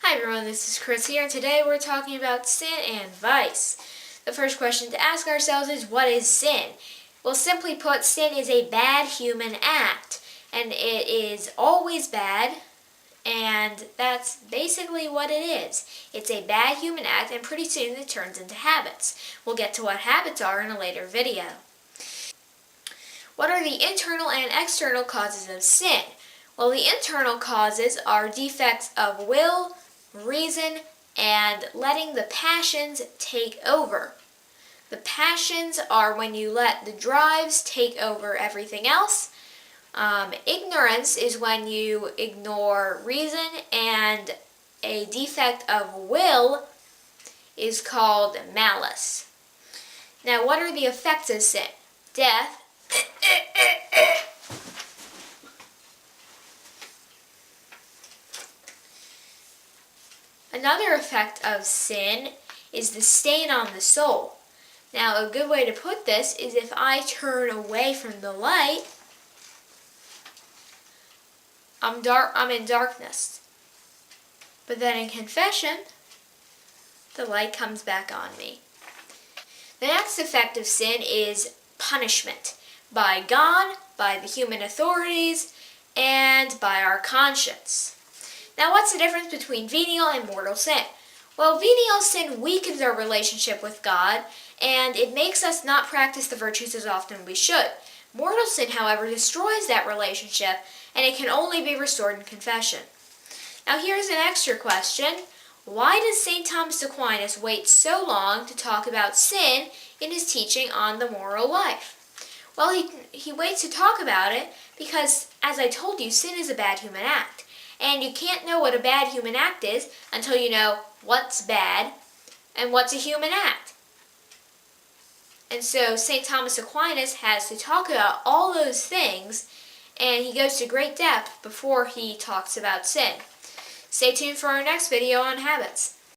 Hi everyone, this is Chris here, and today we're talking about sin and vice. The first question to ask ourselves is, what is sin? Well, simply put, sin is a bad human act, and it is always bad, and that's basically what it is. It's a bad human act, and pretty soon it turns into habits. We'll get to what habits are in a later video. What are the internal and external causes of sin? Well, the internal causes are defects of will, reason, and letting the passions take over. The passions are when you let the drives take over everything else. Ignorance is when you ignore reason, and a defect of will is called malice. Now, what are the effects of sin? Death. Another effect of sin is the stain on the soul. Now, a good way to put this is if I turn away from the light, I'm in darkness. But then in confession, the light comes back on me. The next effect of sin is punishment by God, by the human authorities, and by our conscience. Now, what's the difference between venial and mortal sin? Well, venial sin weakens our relationship with God, and it makes us not practice the virtues as often as we should. Mortal sin, however, destroys that relationship, and it can only be restored in confession. Now, here's an extra question. Why does St. Thomas Aquinas wait so long to talk about sin in his teaching on the moral life? Well, he waits to talk about it because, as I told you, sin is a bad human act. And you can't know what a bad human act is until you know what's bad and what's a human act. And so St. Thomas Aquinas has to talk about all those things, and he goes to great depth before he talks about sin. Stay tuned for our next video on habits.